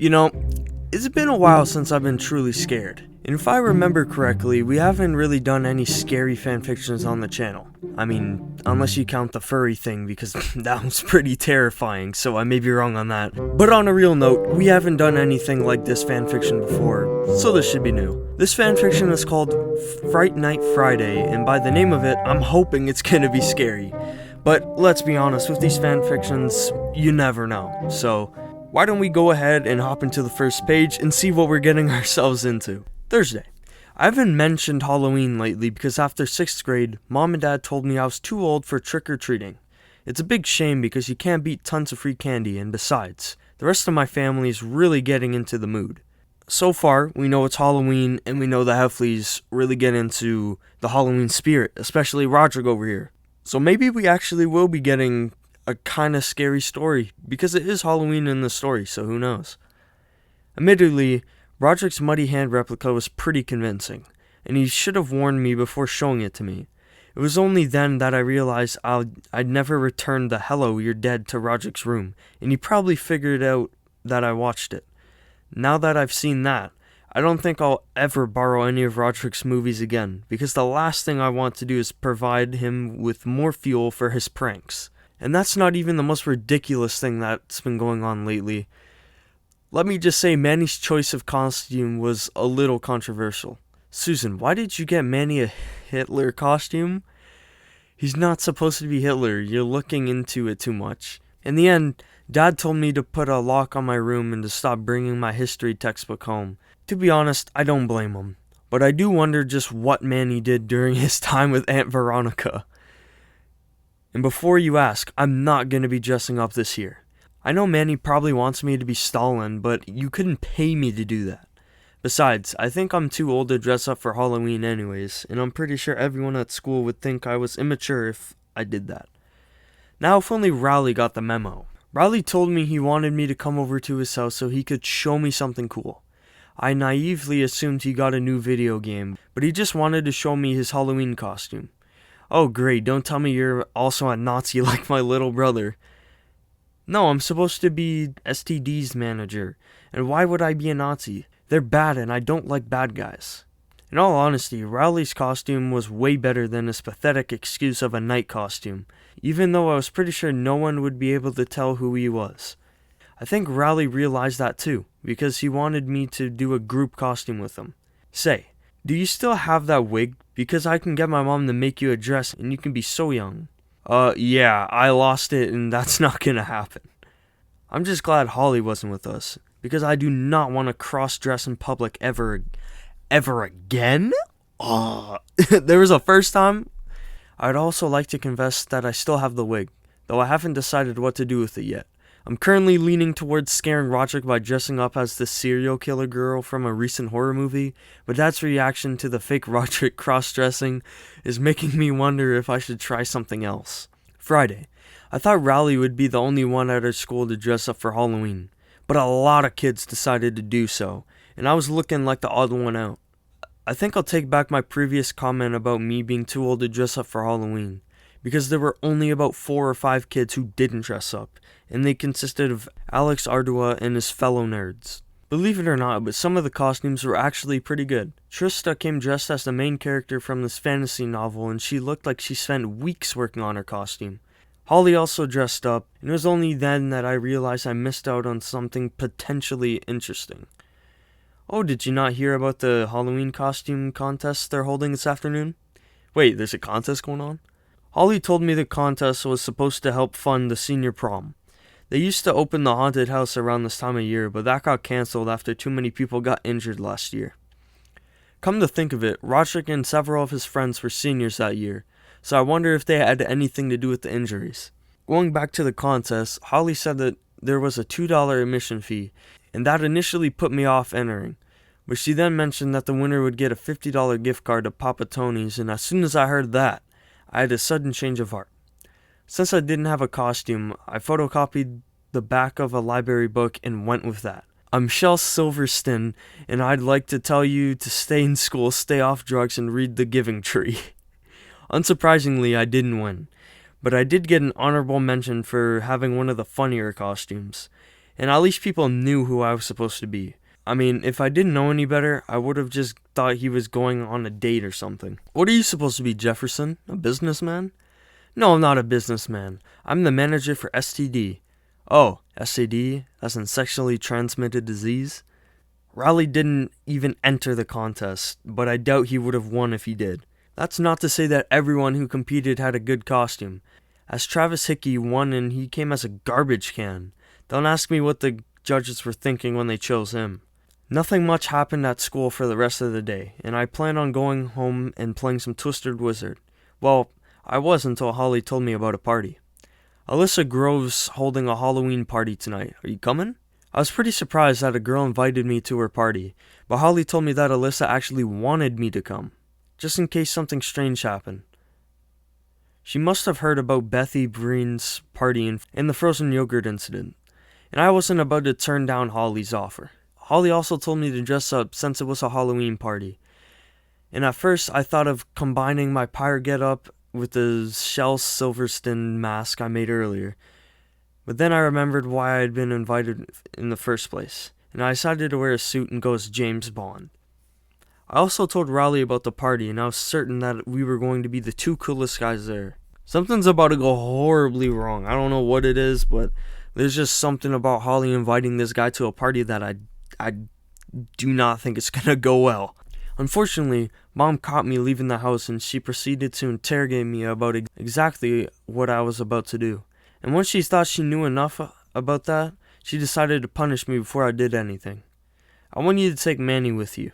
You know, it's been a while since I've been truly scared. And if I remember correctly, we haven't really done any scary fanfictions on the channel. I mean, unless you count the furry thing, because that was pretty terrifying, so I may be wrong on that. But on a real note, we haven't done anything like this fanfiction before, so this should be new. This fanfiction is called Fright Night Friday, and by the name of it, I'm hoping it's gonna be scary. But let's be honest, with these fanfictions, you never know, so why don't we go ahead and hop into the first page and see what we're getting ourselves into. Thursday. I haven't mentioned Halloween lately because after 6th grade, Mom and Dad told me I was too old for trick-or-treating. It's a big shame because you can't beat tons of free candy, and besides, the rest of my family is really getting into the mood. So far, we know it's Halloween, and we know the Heffleys really get into the Halloween spirit, especially Roderick over here. So maybe we actually will be getting a kinda scary story, because it is Halloween in the story, so who knows. Admittedly, Roderick's muddy hand replica was pretty convincing, and he should have warned me before showing it to me. It was only then that I realized I'd never returned the "hello, you're dead" to Roderick's room, and he probably figured out that I watched it. Now that I've seen that, I don't think I'll ever borrow any of Roderick's movies again, because the last thing I want to do is provide him with more fuel for his pranks. And that's not even the most ridiculous thing that's been going on lately. Let me just say Manny's choice of costume was a little controversial. Susan, why did you get Manny a Hitler costume? He's not supposed to be Hitler. You're looking into it too much. In the end, Dad told me to put a lock on my room and to stop bringing my history textbook home. To be honest, I don't blame him. But I do wonder just what Manny did during his time with Aunt Veronica. And before you ask, I'm not going to be dressing up this year. I know Manny probably wants me to be Stalin, but you couldn't pay me to do that. Besides, I think I'm too old to dress up for Halloween anyways, and I'm pretty sure everyone at school would think I was immature if I did that. Now if only Rowley got the memo. Rowley told me he wanted me to come over to his house so he could show me something cool. I naively assumed he got a new video game, but he just wanted to show me his Halloween costume. Oh great, don't tell me you're also a Nazi like my little brother. No, I'm supposed to be STD's manager, and why would I be a Nazi? They're bad and I don't like bad guys. In all honesty, Rowley's costume was way better than his pathetic excuse of a night costume, even though I was pretty sure no one would be able to tell who he was. I think Rowley realized that too, because he wanted me to do a group costume with him. Say, do you still have that wig? Because I can get my mom to make you a dress and you can be so young. Yeah, I lost it and that's not gonna happen. I'm just glad Holly wasn't with us, because I do not want to cross-dress in public ever again? There was a first time. I'd also like to confess that I still have the wig, though I haven't decided what to do with it yet. I'm currently leaning towards scaring Roderick by dressing up as the serial killer girl from a recent horror movie, but Dad's reaction to the fake Roderick cross-dressing is making me wonder if I should try something else. Friday. I thought Rowley would be the only one at our school to dress up for Halloween, but a lot of kids decided to do so, and I was looking like the odd one out. I think I'll take back my previous comment about me being too old to dress up for Halloween, because there were only about 4 or 5 kids who didn't dress up, and they consisted of Alex Ardua and his fellow nerds. Believe it or not, but some of the costumes were actually pretty good. Trista came dressed as the main character from this fantasy novel, and she looked like she spent weeks working on her costume. Holly also dressed up, and it was only then that I realized I missed out on something potentially interesting. Oh, did you not hear about the Halloween costume contest they're holding this afternoon? Wait, there's a contest going on? Holly told me the contest was supposed to help fund the senior prom. They used to open the haunted house around this time of year, but that got cancelled after too many people got injured last year. Come to think of it, Roderick and several of his friends were seniors that year, so I wonder if they had anything to do with the injuries. Going back to the contest, Holly said that there was a $2 admission fee, and that initially put me off entering, but she then mentioned that the winner would get a $50 gift card to Papa Tony's, and as soon as I heard that, I had a sudden change of heart. Since I didn't have a costume, I photocopied the back of a library book and went with that. I'm Shel Silverstein, and I'd like to tell you to stay in school, stay off drugs, and read The Giving Tree. Unsurprisingly, I didn't win, but I did get an honorable mention for having one of the funnier costumes. and at least people knew who I was supposed to be. I mean, if I didn't know any better, I would have just thought he was going on a date or something. What are you supposed to be, Jefferson? A businessman? No, I'm not a businessman. I'm the manager for STD. Oh, STD? As in sexually transmitted disease? Raleigh didn't even enter the contest, but I doubt he would have won if he did. That's not to say that everyone who competed had a good costume, as Travis Hickey won and he came as a garbage can. Don't ask me what the judges were thinking when they chose him. Nothing much happened at school for the rest of the day, and I planned on going home and playing some Twisted Wizard. Well, I was until Holly told me about a party. Alyssa Grove's holding a Halloween party tonight. Are you coming? I was pretty surprised that a girl invited me to her party, but Holly told me that Alyssa actually wanted me to come, just in case something strange happened. She must have heard about Bethy Breen's party and the frozen yogurt incident, and I wasn't about to turn down Holly's offer. Holly also told me to dress up since it was a Halloween party, and at first I thought of combining my pirate getup with the Shel Silverstone mask I made earlier, but then I remembered why I had been invited in the first place, and I decided to wear a suit and go as James Bond. I also told Raleigh about the party, and I was certain that we were going to be the two coolest guys there. Something's about to go horribly wrong. I don't know what it is, but there's just something about Holly inviting this guy to a party that I do not think it's gonna go well. Unfortunately, Mom caught me leaving the house and she proceeded to interrogate me about exactly what I was about to do. And once she thought she knew enough about that, she decided to punish me before I did anything. I want you to take Manny with you.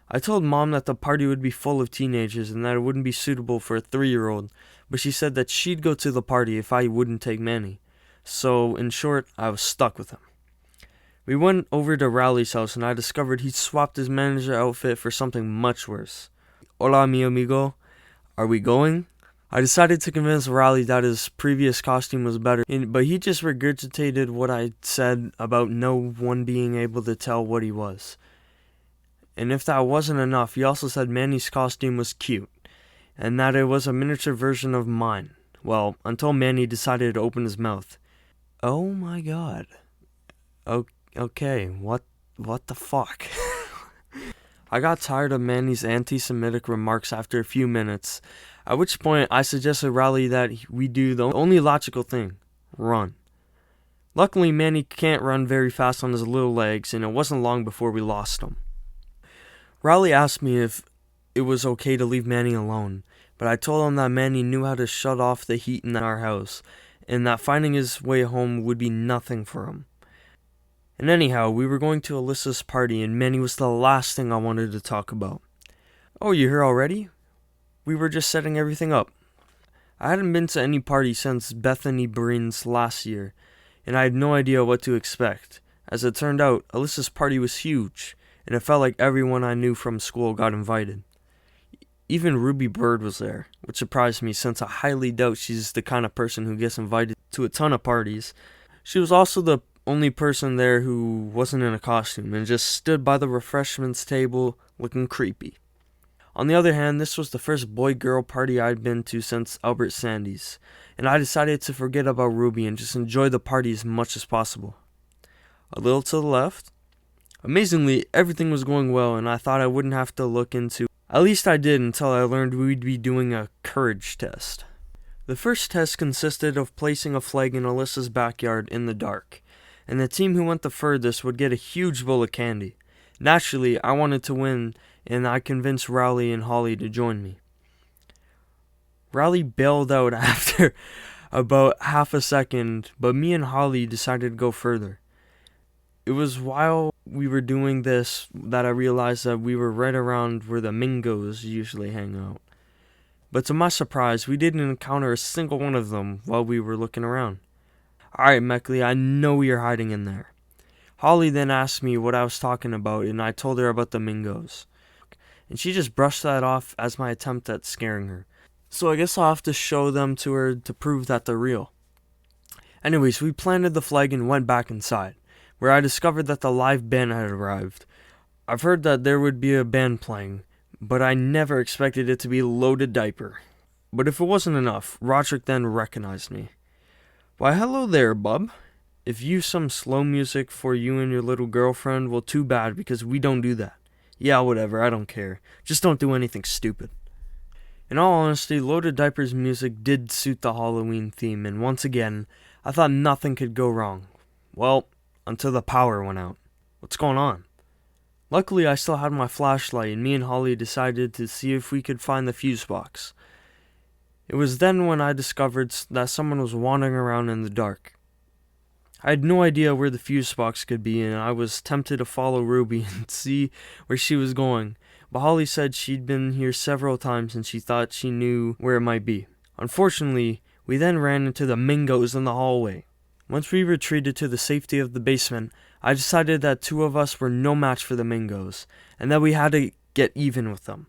I told Mom that the party would be full of teenagers and that it wouldn't be suitable for a 3-year-old, but she said that she'd go to the party if I wouldn't take Manny. So, in short, I was stuck with him. We went over to Raleigh's house and I discovered he'd swapped his manager outfit for something much worse. Hola, mi amigo. Are we going? I decided to convince Raleigh that his previous costume was better, but he just regurgitated what I said about no one being able to tell what he was. And if that wasn't enough, he also said Manny's costume was cute, and that it was a miniature version of mine. Well, until Manny decided to open his mouth. Oh my god. Okay, what the fuck? I got tired of Manny's anti-Semitic remarks after a few minutes, at which point I suggested Raleigh that we do the only logical thing, run. Luckily, Manny can't run very fast on his little legs, and it wasn't long before we lost him. Raleigh asked me if it was okay to leave Manny alone, but I told him that Manny knew how to shut off the heat in our house, and that finding his way home would be nothing for him. And anyhow, we were going to Alyssas Party, and Manny was the last thing I wanted to talk about. Oh, you're here already? We were just setting everything up. I hadn't been to any party since Bethany Breen's last year, and I had no idea what to expect. As it turned out, Alyssas Party was huge, and it felt like everyone I knew from school got invited. Even Ruby Bird was there, which surprised me since I highly doubt she's the kind of person who gets invited to a ton of parties. She was also the only person there who wasn't in a costume and just stood by the refreshments table looking creepy. On the other hand, this was the first boy-girl party I'd been to since Albert Sandy's, and I decided to forget about Ruby and just enjoy the party as much as possible. A little to the left. Amazingly, everything was going well and I thought I wouldn't have to look into. At least I did until I learned we'd be doing a courage test. The first test consisted of placing a flag in Alyssa's backyard in the dark, and the team who went the furthest would get a huge bowl of candy. Naturally, I wanted to win, and I convinced Raleigh and Holly to join me. Raleigh bailed out after about half a second, but me and Holly decided to go further. It was while we were doing this that I realized that we were right around where the Mingos usually hang out. But to my surprise, we didn't encounter a single one of them while we were looking around. Alright, Meckley, I know you're hiding in there. Holly then asked me what I was talking about, and I told her about the Mingos. And she just brushed that off as my attempt at scaring her. So I guess I'll have to show them to her to prove that they're real. Anyways, we planted the flag and went back inside, where I discovered that the live band had arrived. I've heard that there would be a band playing, but I never expected it to be Loaded Diaper. But if it wasn't enough, Roderick then recognized me. Why, hello there, bub. if you some slow music for you and your little girlfriend, well, too bad, because we don't do that. Yeah, whatever, I don't care. Just don't do anything stupid. In all honesty, Loaded Diapers music did suit the Halloween theme, and once again, I thought nothing could go wrong. Well, until the power went out. What's going on? Luckily, I still had my flashlight, and me and Holly decided to see if we could find the fuse box. It was then when I discovered that someone was wandering around in the dark. I had no idea where the fuse box could be, and I was tempted to follow Ruby and see where she was going. But Holly said she'd been here several times and she thought she knew where it might be. Unfortunately, we then ran into the Mingos in the hallway. Once we retreated to the safety of the basement, I decided that two of us were no match for the Mingos, and that we had to get even with them.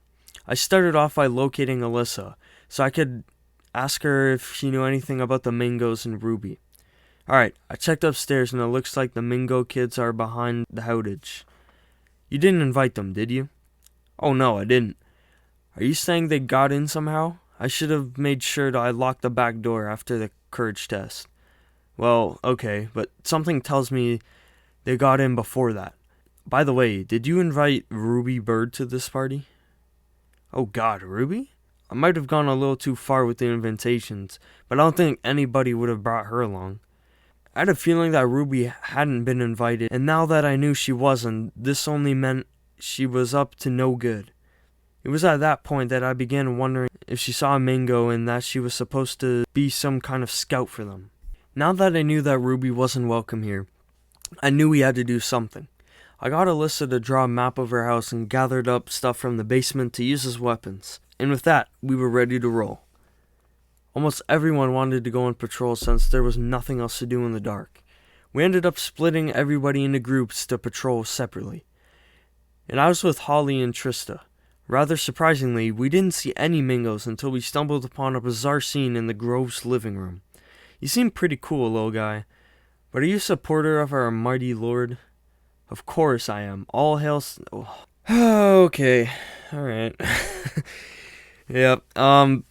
I started off by locating Alyssa, so I could ask her if she knew anything about the Mingos and Ruby. Alright, I checked upstairs and it looks like the Mingo kids are behind the Outage. You didn't invite them, did you? Oh no, I didn't. Are you saying they got in somehow? I should have made sure that I locked the back door after the courage test. Well, okay, but something tells me they got in before that. By the way, did you invite Ruby Bird to this party? Oh god, Ruby? I might have gone a little too far with the invitations, but I don't think anybody would have brought her along. I had a feeling that Ruby hadn't been invited, and now that I knew she wasn't, this only meant she was up to no good. It was at that point that I began wondering if she saw a Mingo and that she was supposed to be some kind of scout for them. Now that I knew that Ruby wasn't welcome here, I knew we had to do something. I got Alyssa to draw a map of her house and gathered up stuff from the basement to use as weapons. And with that, we were ready to roll. Almost everyone wanted to go on patrol since there was nothing else to do in the dark. We ended up splitting everybody into groups to patrol separately. And I was with Holly and Trista. Rather surprisingly, we didn't see any Mingos until we stumbled upon a bizarre scene in the Grove's living room. You seem pretty cool, little guy. But are you a supporter of our mighty lord? Of course I am. All hail... Okay. Alright. Yep.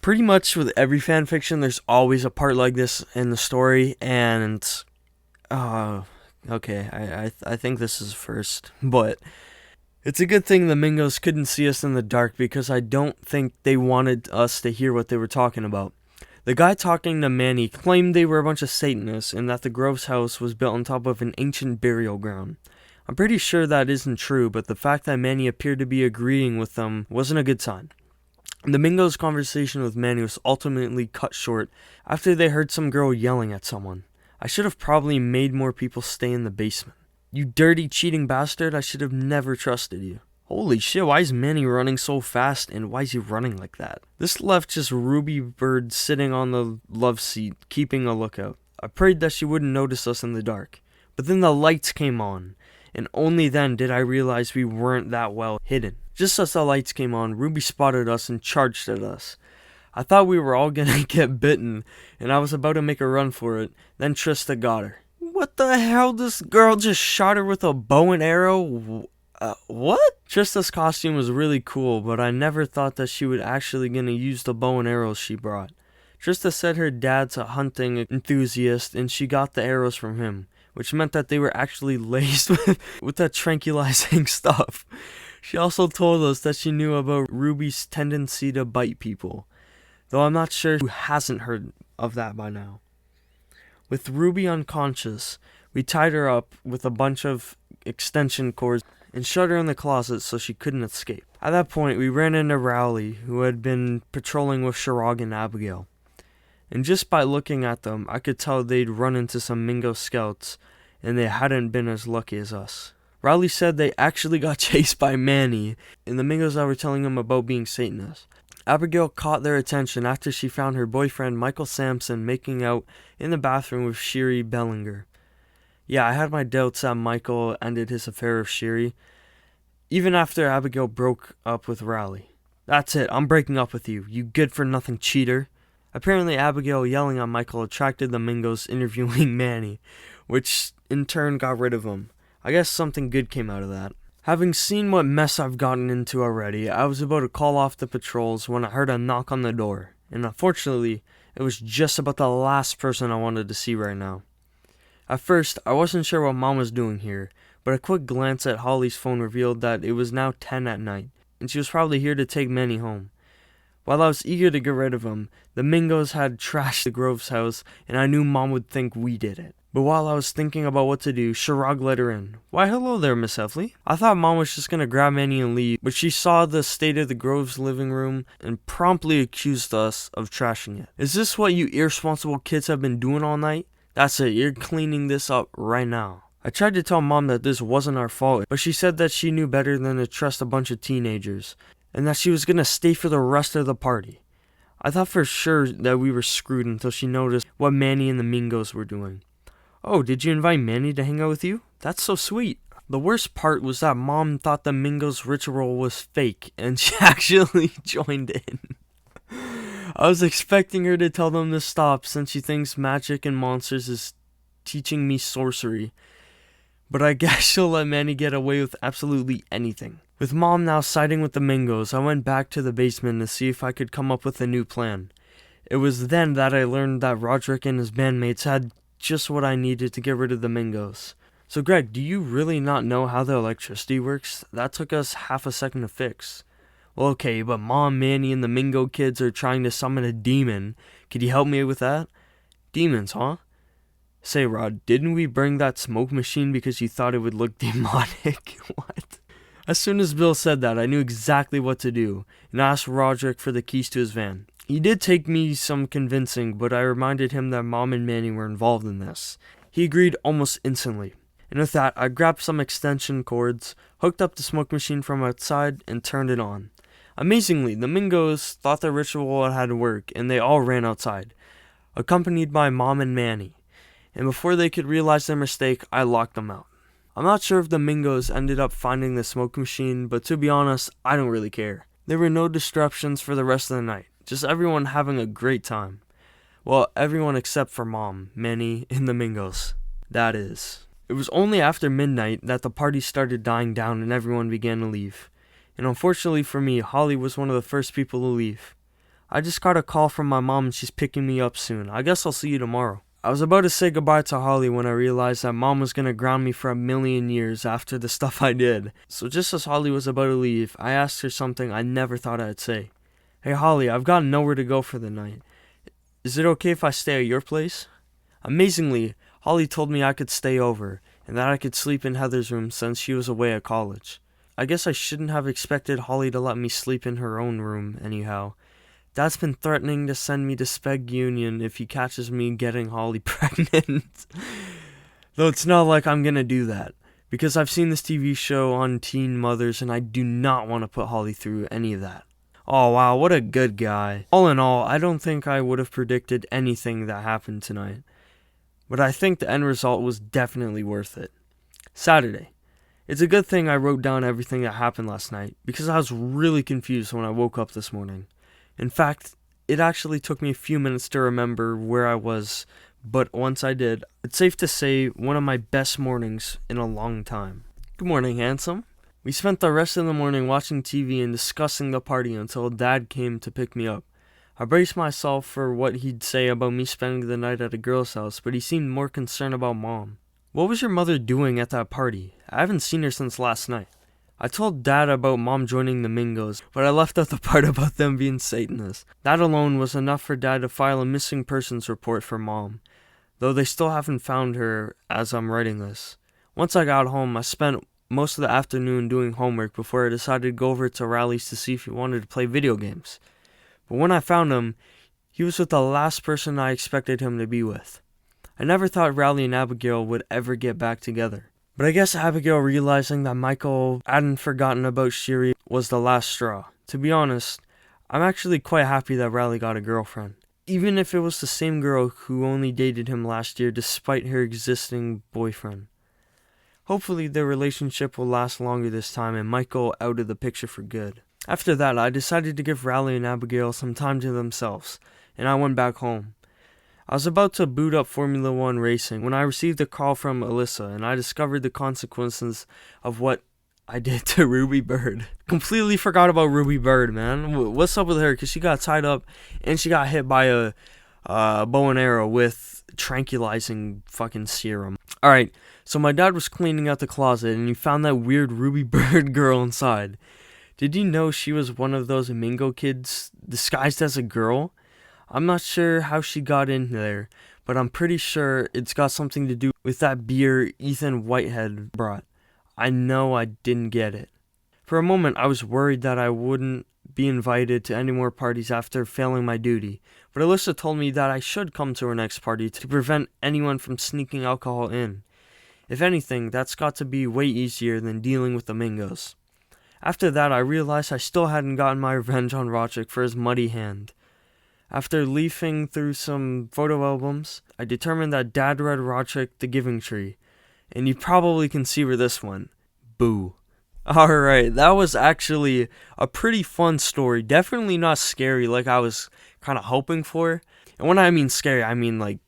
Pretty much with every fanfiction, there's always a part like this in the story, and... okay, I think this is first, but... It's a good thing the Mingos couldn't see us in the dark, because I don't think they wanted us to hear what they were talking about. The guy talking to Manny claimed they were a bunch of Satanists, and that the Grove's house was built on top of an ancient burial ground. I'm pretty sure that isn't true, but the fact that Manny appeared to be agreeing with them wasn't a good sign. The Mingos' conversation with Manny was ultimately cut short after they heard some girl yelling at someone. I should have probably made more people stay in the basement. You dirty, cheating bastard, I should have never trusted you. Holy shit, why is Manny running so fast, and why is he running like that? This left just Ruby Bird sitting on the love seat, keeping a lookout. I prayed that she wouldn't notice us in the dark. But then the lights came on, and only then did I realize we weren't that well hidden. Just as the lights came on, Ruby spotted us and charged at us. I thought we were all gonna get bitten, and I was about to make a run for it. Then Trista got her. What the hell? This girl just shot her with a bow and arrow? What? Trista's costume was really cool, but I never thought that she would actually gonna use the bow and arrows she brought. Trista said her dad's a hunting enthusiast, and she got the arrows from him, which meant that they were actually laced with that tranquilizing stuff. She also told us that she knew about Ruby's tendency to bite people, though I'm not sure who hasn't heard of that by now. With Ruby unconscious, we tied her up with a bunch of extension cords and shut her in the closet so she couldn't escape. At that point, we ran into Rowley, who had been patrolling with Shirag and Abigail. And just by looking at them, I could tell they'd run into some Mingo scouts, and they hadn't been as lucky as us. Rowley said they actually got chased by Manny, and the Mingos that were telling them about being Satanists. Abigail caught their attention after she found her boyfriend Michael Sampson making out in the bathroom with Shiri Bellinger. Yeah, I had my doubts that Michael ended his affair with Shiri, even after Abigail broke up with Rowley. That's it, I'm breaking up with you, you good-for-nothing cheater. Apparently Abigail yelling at Michael attracted the Mingos interviewing Manny, which in turn got rid of him. I guess something good came out of that. Having seen what mess I've gotten into already, I was about to call off the patrols when I heard a knock on the door, and unfortunately, it was just about the last person I wanted to see right now. At first, I wasn't sure what Mom was doing here, but a quick glance at Holly's phone revealed that it was now 10 at night, and she was probably here to take Manny home. While I was eager to get rid of him, the Mingos had trashed the Grove's house, and I knew Mom would think we did it. But while I was thinking about what to do, Shirag let her in. "Why, hello there, Miss Heffley." I thought Mom was just gonna grab Manny and leave, but she saw the state of the Grove's living room and promptly accused us of trashing it. "Is this what you irresponsible kids have been doing all night? That's it, you're cleaning this up right now." I tried to tell Mom that this wasn't our fault, but she said that she knew better than to trust a bunch of teenagers, and that she was gonna stay for the rest of the party. I thought for sure that we were screwed until she noticed what Manny and the Mingos were doing. "Oh, did you invite Manny to hang out with you? That's so sweet." The worst part was that Mom thought the Mingos ritual was fake, and she actually joined in. I was expecting her to tell them to stop since she thinks magic and monsters is teaching me sorcery, but I guess she'll let Manny get away with absolutely anything. With Mom now siding with the Mingos, I went back to the basement to see if I could come up with a new plan. It was then that I learned that Roderick and his bandmates had just what I needed to get rid of the Mingos. "So Greg, do you really not know how the electricity works? That took us half a second to fix." "Well, okay, but Mom, Manny, and the Mingo kids are trying to summon a demon. Could you help me with that?" "Demons, huh? Say, Rod, didn't we bring that smoke machine because you thought it would look demonic?" What? As soon as Bill said that, I knew exactly what to do, and asked Roderick for the keys to his van. He did take me some convincing, but I reminded him that Mom and Manny were involved in this. He agreed almost instantly, and with that, I grabbed some extension cords, hooked up the smoke machine from outside, and turned it on. Amazingly, the Mingos thought the ritual had worked, and they all ran outside, accompanied by Mom and Manny, and before they could realize their mistake, I locked them out. I'm not sure if the Mingos ended up finding the smoke machine, but to be honest, I don't really care. There were no disruptions for the rest of the night, just everyone having a great time. Well, everyone except for Mom, Manny, and the Mingos. That is. It was only after midnight that the party started dying down and everyone began to leave. And unfortunately for me, Holly was one of the first people to leave. I just got a call from my mom and she's picking me up soon. I guess I'll see you tomorrow. I was about to say goodbye to Holly when I realized that Mom was going to ground me for 1,000,000 years after the stuff I did. So just as Holly was about to leave, I asked her something I never thought I'd say. "Hey Holly, I've got nowhere to go for the night. Is it okay if I stay at your place?" Amazingly, Holly told me I could stay over, and that I could sleep in Heather's room since she was away at college. I guess I shouldn't have expected Holly to let me sleep in her own room anyhow. Dad's been threatening to send me to Speg Union if he catches me getting Holly pregnant. Though it's not like I'm gonna do that, because I've seen this TV show on teen mothers and I do not want to put Holly through any of that. Oh wow, what a good guy. All in all, I don't think I would have predicted anything that happened tonight, but I think the end result was definitely worth it. Saturday. It's a good thing I wrote down everything that happened last night, because I was really confused when I woke up this morning. In fact, it actually took me a few minutes to remember where I was, but once I did, it's safe to say one of my best mornings in a long time. Good morning, handsome. We spent the rest of the morning watching TV and discussing the party until Dad came to pick me up. I braced myself for what he'd say about me spending the night at a girl's house, but he seemed more concerned about Mom. "What was your mother doing at that party? I haven't seen her since last night." I told Dad about Mom joining the Mingos, but I left out the part about them being Satanists. That alone was enough for Dad to file a missing persons report for Mom, though they still haven't found her as I'm writing this. Once I got home, I spent most of the afternoon doing homework before I decided to go over to Rally's to see if he wanted to play video games. But when I found him, he was with the last person I expected him to be with. I never thought Rally and Abigail would ever get back together. But I guess Abigail realizing that Michael hadn't forgotten about Shiri was the last straw. To be honest, I'm actually quite happy that Rally got a girlfriend. Even if it was the same girl who only dated him last year despite her existing boyfriend. Hopefully their relationship will last longer this time and Michael out of the picture for good. After that, I decided to give Rally and Abigail some time to themselves, and I went back home. I was about to boot up Formula 1 racing when I received a call from Alyssa, and I discovered the consequences of what I did to Ruby Bird. Completely forgot about Ruby Bird, man. What's up with her? Because she got tied up and she got hit by a bow and arrow with tranquilizing fucking serum. Alright, so my dad was cleaning out the closet and he found that weird Ruby Bird girl inside. Did you know she was one of those Mingo kids disguised as a girl? I'm not sure how she got in there, but I'm pretty sure it's got something to do with that beer Ethan Whitehead brought. I know I didn't get it. For a moment, I was worried that I wouldn't be invited to any more parties after failing my duty, but Alyssa told me that I should come to her next party to prevent anyone from sneaking alcohol in. If anything, that's got to be way easier than dealing with the Mingos. After that, I realized I still hadn't gotten my revenge on Roderick for his muddy hand. After leafing through some photo albums, I determined that Dad read Roderick the Giving Tree, and you probably can see where this went. Boo. Alright, that was actually a pretty fun story. Definitely not scary like I was kind of hoping for. And when I mean scary, I mean like,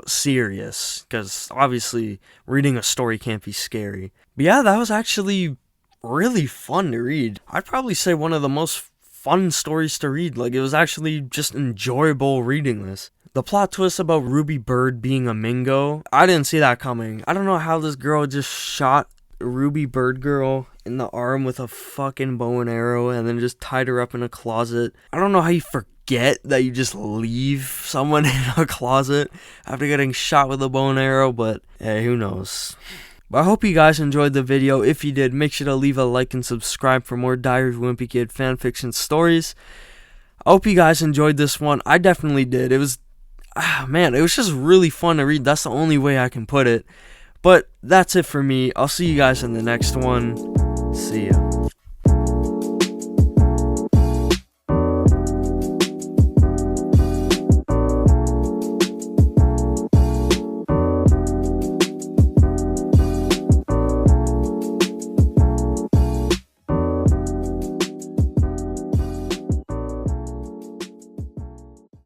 serious. Because obviously reading a story can't be scary. But yeah, that was actually really fun to read. I'd probably say one of the most fun stories to read. Like, it was actually just enjoyable reading this. The plot twist about Ruby Bird being a Mingo, I didn't see that coming. I don't know how this girl just shot Ruby Bird girl in the arm with a fucking bow and arrow and then just tied her up in a closet. I don't know how you forget that you just leave someone in a closet after getting shot with a bow and arrow, but hey, who knows. But I hope you guys enjoyed the video. If you did, make sure to leave a like and subscribe for more Diary of a Wimpy Kid fanfiction stories. I hope you guys enjoyed this one. I definitely did. It was, it was just really fun to read. That's the only way I can put it. But that's it for me. I'll see you guys in the next one. See ya.